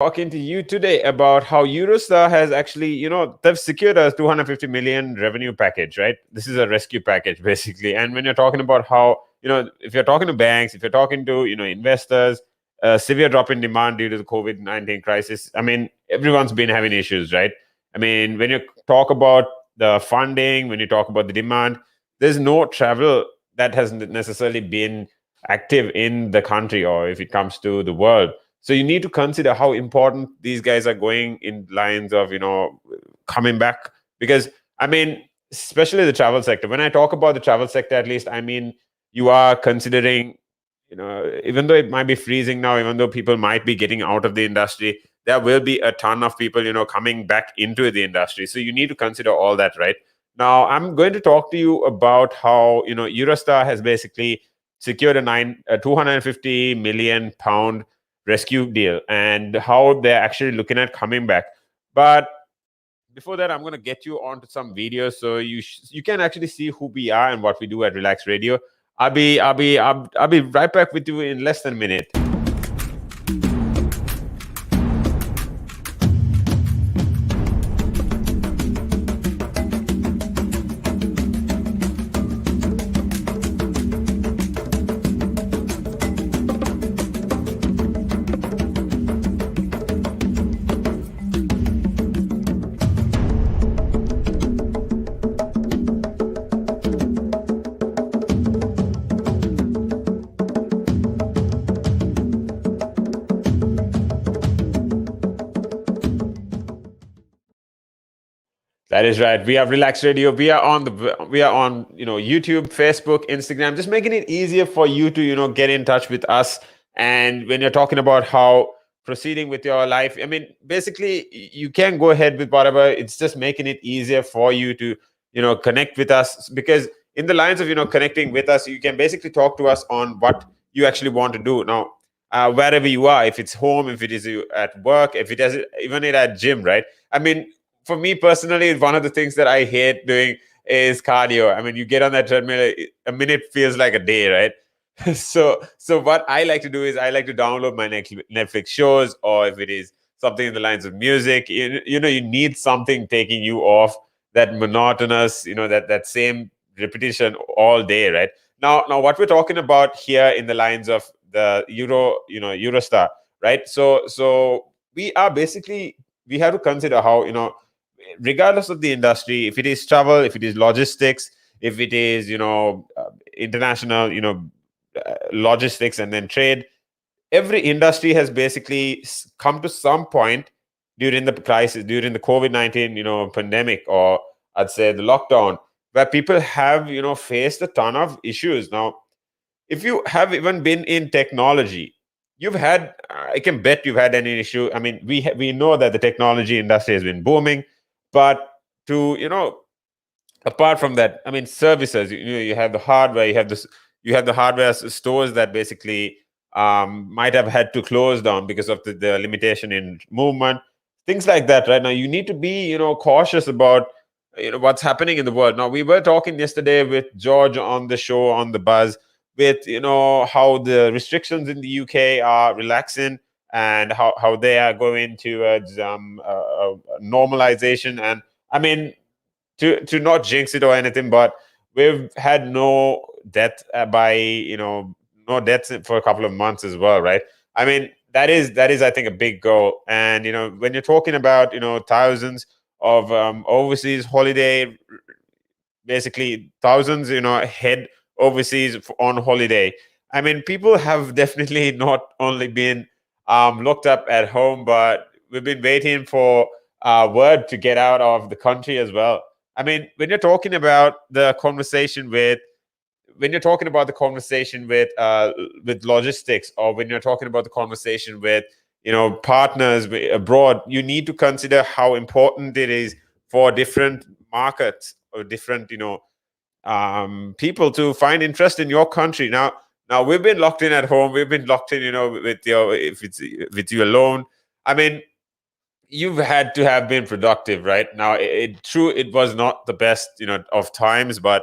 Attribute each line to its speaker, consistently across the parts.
Speaker 1: talking to you today about how Eurostar has actually, they've secured a 250 million revenue package, right? This is a rescue package, basically. And when you're talking about how, if you're talking to banks, if you're talking to, investors, severe drop in demand due to the COVID-19 crisis, I mean, everyone's been having issues, right? I mean, when you talk about the funding, when you talk about the demand, there's no travel that hasn't necessarily been active in the country or if it comes to the world. So you need to consider how important these guys are going in lines of, coming back. Because, I mean, especially the travel sector. When I talk about the travel sector, at least, I mean, you are considering, even though it might be freezing now, even though people might be getting out of the industry, there will be a ton of people, coming back into the industry. So you need to consider all that, right? Now, I'm going to talk to you about how, Eurostar has basically secured a 250 million pound rescue deal and how they're actually looking at coming back. But before that, I'm going to get you onto some videos so you can actually see who we are and what we do at Relax Radio. I'll be right back with you in less than a minute. That is right. We have Relax Radio. We are on YouTube, Facebook, Instagram, just making it easier for you to get in touch with us. And when you're talking about how proceeding with your life, I mean, basically you can go ahead with whatever. It's just making it easier for you to connect with us, because in the lines of connecting with us, you can basically talk to us on what you actually want to do now. Wherever you are, if it's home, if it is at work, if it is even at gym, right? I mean, for me personally, one of the things that I hate doing is cardio. I mean, you get on that treadmill, a minute feels like a day, right? So what I like to do is I like to download my Netflix shows, or if it is something in the lines of music, you need something taking you off that monotonous, that same repetition all day, right? Now what we're talking about here in the lines of the Eurostar, right? So we are basically, we have to consider how regardless of the industry, if it is travel, if it is logistics, if it is international logistics and then trade, every industry has basically come to some point during the crisis, during the COVID-19 pandemic, or I'd say the lockdown, where people have faced a ton of issues. Now, if you have even been in technology, you've had, I can bet you've had any issue. I mean, we know that the technology industry has been booming, but to apart from that, I mean, services, you have the hardware, you have the hardware stores that basically might have had to close down because of the limitation in movement, things like that. Right now, you need to be cautious about what's happening in the world. Now, we were talking yesterday with George on the show on the Buzz, with how the restrictions in the UK are relaxing, and how they are going towards normalization. And I mean, to not jinx it or anything, but we've had no death by no deaths for a couple of months as well, right? I mean, that is I think a big goal. And when you're talking about thousands of overseas holiday, basically thousands head overseas on holiday. I mean, people have definitely not only been locked up at home, but we've been waiting for word to get out of the country as well. I mean, when you're talking about the conversation with logistics, or when you're talking about the conversation with partners abroad, you need to consider how important it is for different markets or different people to find interest in your country. Now we've been locked in at home, we've been locked in with your, if it's with you alone. I mean, you've had to have been productive, right? Now, true, it was not the best of times, but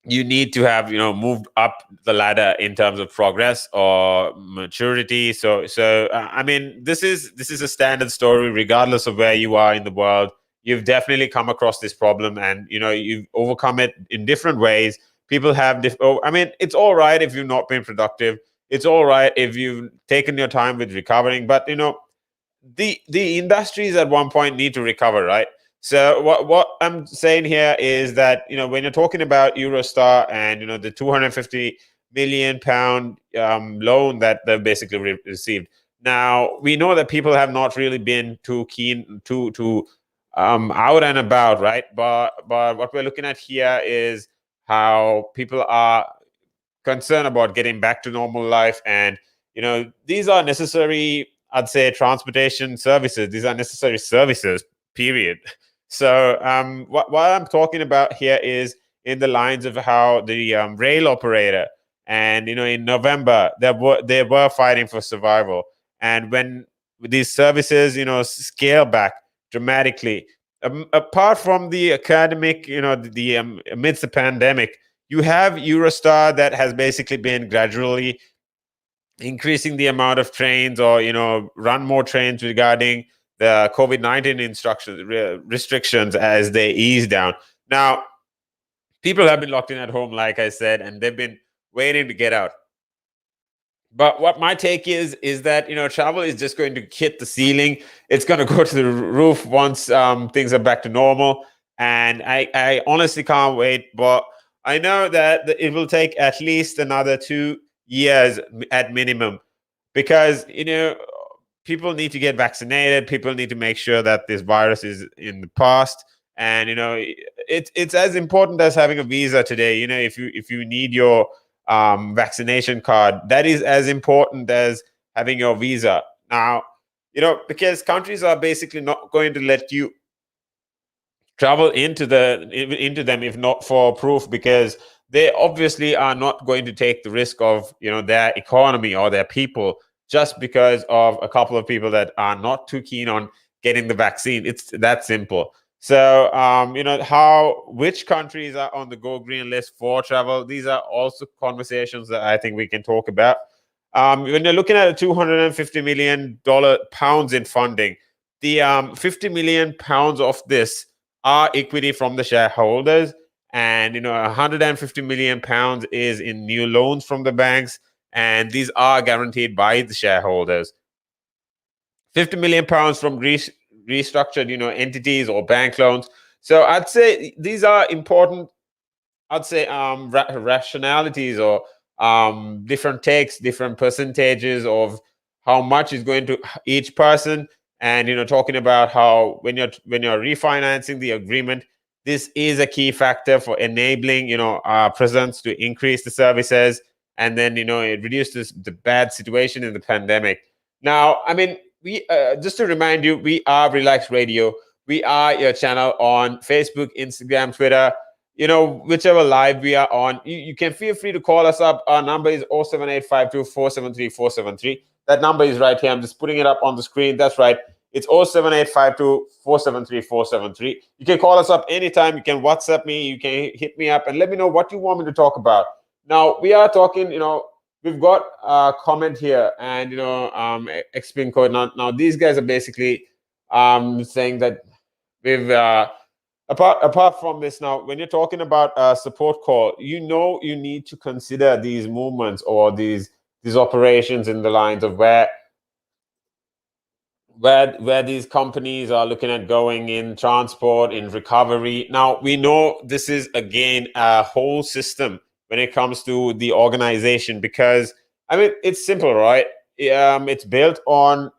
Speaker 1: you need to have moved up the ladder in terms of progress or maturity. I mean, this is a standard story regardless of where you are in the world. You've definitely come across this problem, and you've overcome it in different ways. People have I mean, it's all right if you've not been productive. It's all right if you've taken your time with recovering, but the industries at one point need to recover, right? So what I'm saying here is that when you're talking about Eurostar and the 250 million pound loan that they've basically received. Now we know that people have not really been too keen to out and about, right? But what we're looking at here is how people are concerned about getting back to normal life, and these are necessary, I'd say, transportation services. These are necessary services, period. So what I'm talking about here is in the lines of how the rail operator, and in November they were fighting for survival, and when these services scale back dramatically, apart from the academic, amidst the pandemic, you have Eurostar that has basically been gradually increasing the amount of trains, or run more trains regarding the COVID-19 restrictions as they ease down. Now, people have been locked in at home, like I said, and they've been waiting to get out. But what my take is that travel is just going to hit the ceiling. It's going to go to the roof once things are back to normal, and I honestly can't wait. But I know that it will take at least another 2 years at minimum, because people need to get vaccinated. People need to make sure that this virus is in the past, and it's as important as having a visa today. If you need your vaccination card, that is as important as having your visa now. Because countries are basically not going to let you travel into them if not for proof, because they obviously are not going to take the risk of their economy or their people just because of a couple of people that are not too keen on getting the vaccine. It's that simple. So how which countries are on the go green list for travel, these are also conversations that I think we can talk about. When you're looking at a $250 million in funding, the 50 million pounds of this are equity from the shareholders, and 150 million pounds is in new loans from the banks, and these are guaranteed by the shareholders. 50 million pounds from restructured entities or bank loans. So I'd say these are important, I'd say, rationalities, or different takes, different percentages of how much is going to each person, and talking about how when you're refinancing the agreement, this is a key factor for enabling our presence to increase the services, and then it reduces the bad situation in the pandemic. Now, I mean, we just to remind you, we are Relax Radio. We are your channel on Facebook, Instagram, Twitter, whichever live we are on. You can feel free to call us up. Our number is 07852 That number is right here. I'm just putting it up on the screen. That's right. It's 07852 You can call us up anytime. You can WhatsApp me. You can hit me up and let me know what you want me to talk about. Now, we are talking, we've got a comment here, and, Xpin code. Now, these guys are basically saying that we've apart from this, now when you're talking about a support call, you need to consider these movements or these operations in the lines of where these companies are looking at going in transport, in recovery. Now we know this is again a whole system when it comes to the organization, because I mean it's simple, right? It's built on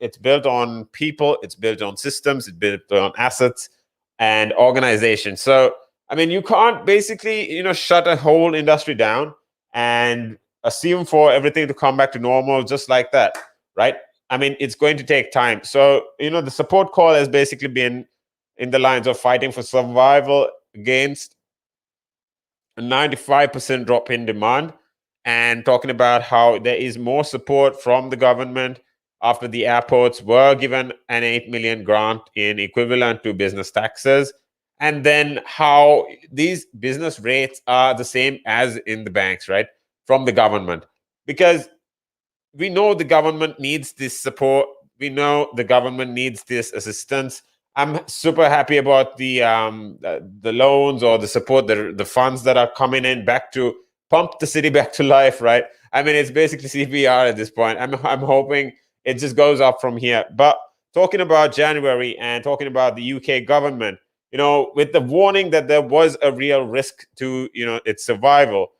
Speaker 1: people, it's built on systems, it's built on assets and organization. So I mean, you can't basically shut a whole industry down and assume for everything to come back to normal just like that, right? I mean, it's going to take time. So the support call has basically been in the lines of fighting for survival against a 95% drop in demand, and talking about how there is more support from the government after the airports were given an 8 million grant in equivalent to business taxes, and then how these business rates are the same as in the banks, right, from the government. Because we know the government needs this support. We know the government needs this assistance. I'm super happy about the loans or the support, the funds that are coming in back to pump the city back to life, right? I mean, it's basically CPR at this point. I'm hoping it just goes up from here. But talking about January and talking about the UK government, with the warning that there was a real risk to its survival,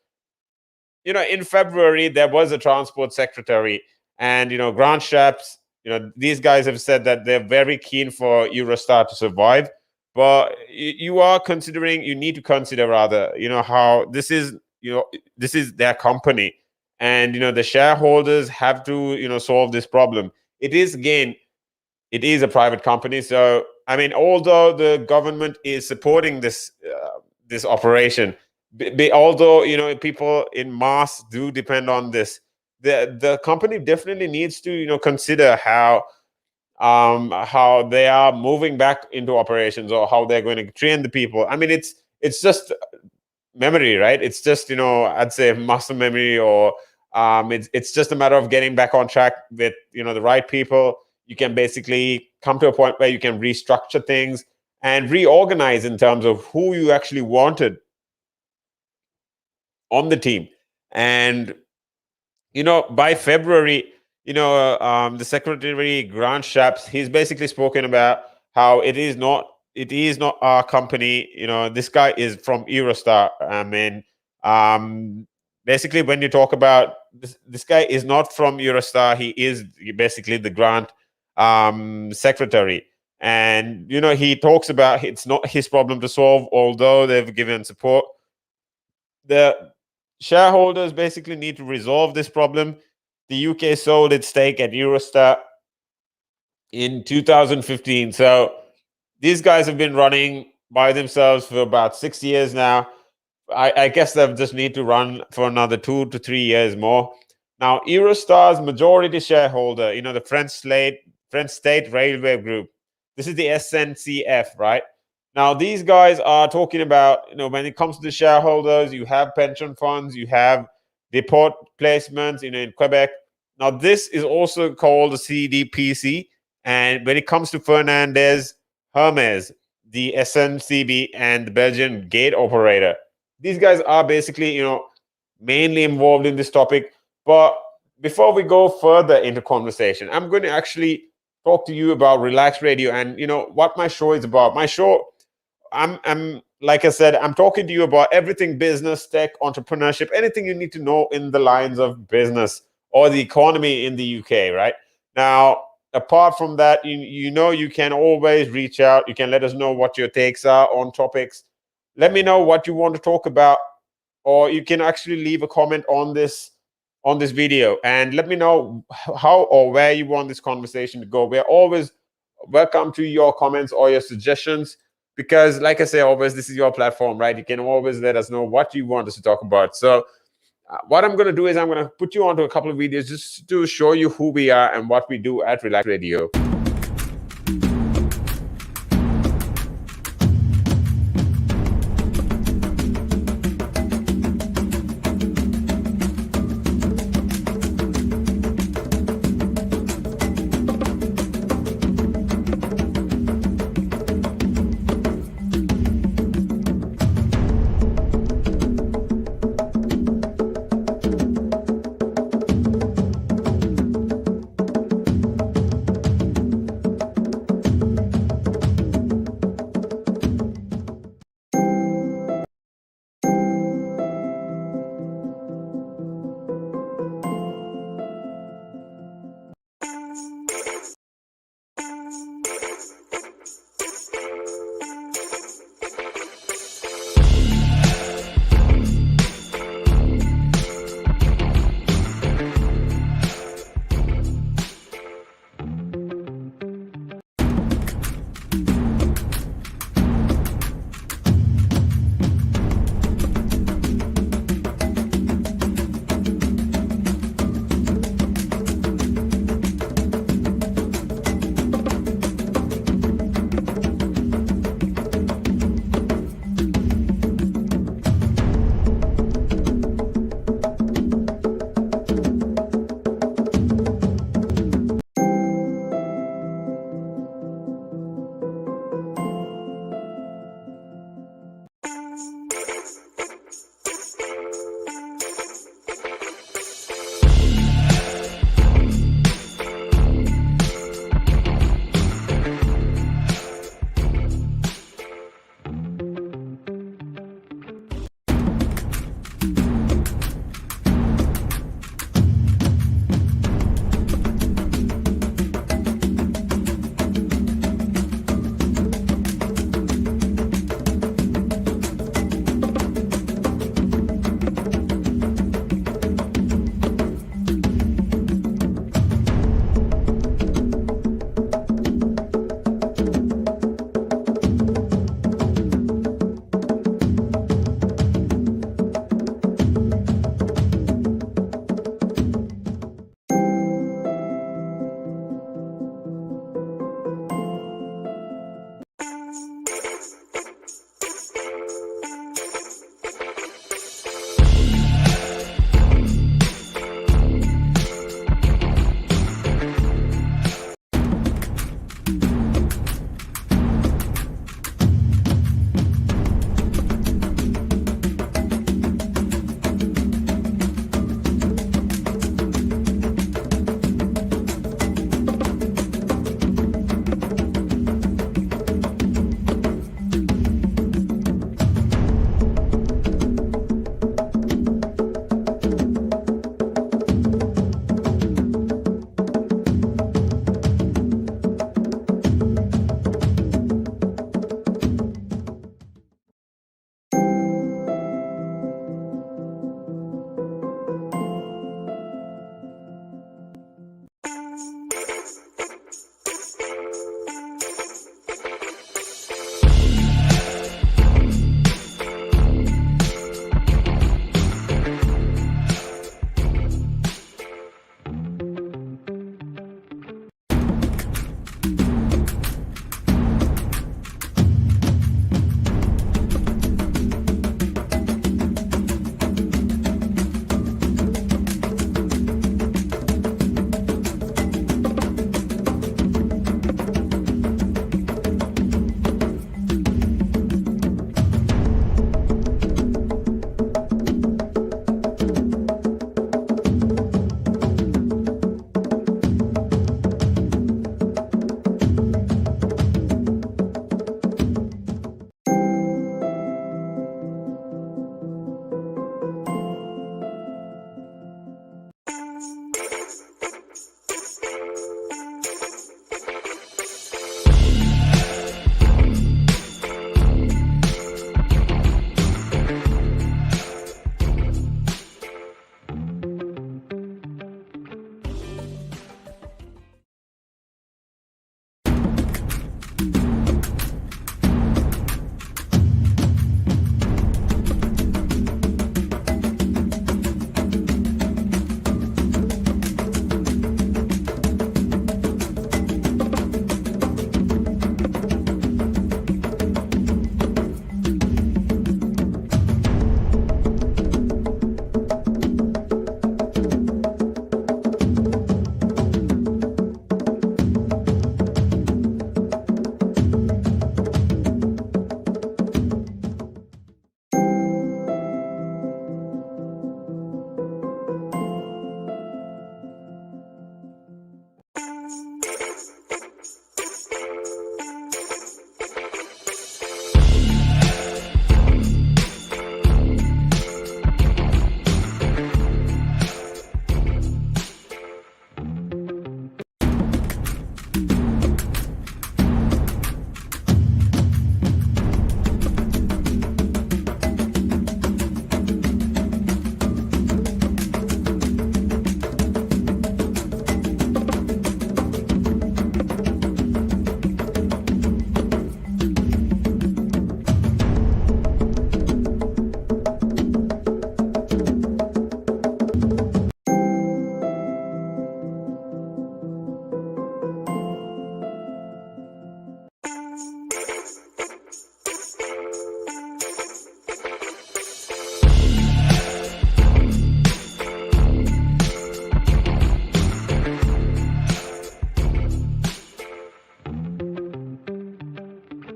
Speaker 1: in February there was a transport secretary, and Grant Shapps. These guys have said that they're very keen for Eurostar to survive, but you need to consider rather, how this is their company, and the shareholders have to solve this problem. It is, again, it is a private company, so I mean, although the government is supporting this operation, although people in mass do depend on this, the company definitely needs to consider how they are moving back into operations, or how they're going to train the people. I mean, it's just memory, right? It's just I'd say muscle memory, or it's just a matter of getting back on track with the right people. You can basically come to a point where you can restructure things and reorganize in terms of who you actually wanted on the team. And by February, the secretary Grant Shapps, he's basically spoken about how it is not our company. This guy is from Eurostar. I mean, basically, when you talk about this guy is not from Eurostar. He is basically the Grant secretary. And he talks about it's not his problem to solve, although they've given support. The shareholders basically need to resolve this problem. The UK sold its stake at Eurostar in 2015. So these guys have been running by themselves for about 6 years now. I guess they just need to run for another 2 to 3 years more. Now, Eurostar's majority shareholder, the French State Railway Group. This is the SNCF, right? Now, these guys are talking about, when it comes to the shareholders, you have pension funds, you have depot placements, in Quebec. Now, this is also called the CDPC. And when it comes to Fernandez Hermes, the SNCB, and the Belgian gate operator, these guys are basically, mainly involved in this topic. But before we go further into conversation, I'm going to actually talk to you about Relaks Radio and what my show is about. My show, I'm like I said, I'm talking to you about everything business, tech, entrepreneurship, anything you need to know in the lines of business or the economy in the UK, right? Now, apart from that, you can always reach out. You can let us know what your takes are on topics. Let me know what you want to talk about, or you can actually leave a comment on this video and let me know how or where you want this conversation to go. We're always welcome to your comments or your suggestions, because like I say, always, this is your platform, right? You can always let us know what you want us to talk about. So what I'm going to do is I'm going to put you onto a couple of videos just to show you who we are and what we do at Relaks Radio.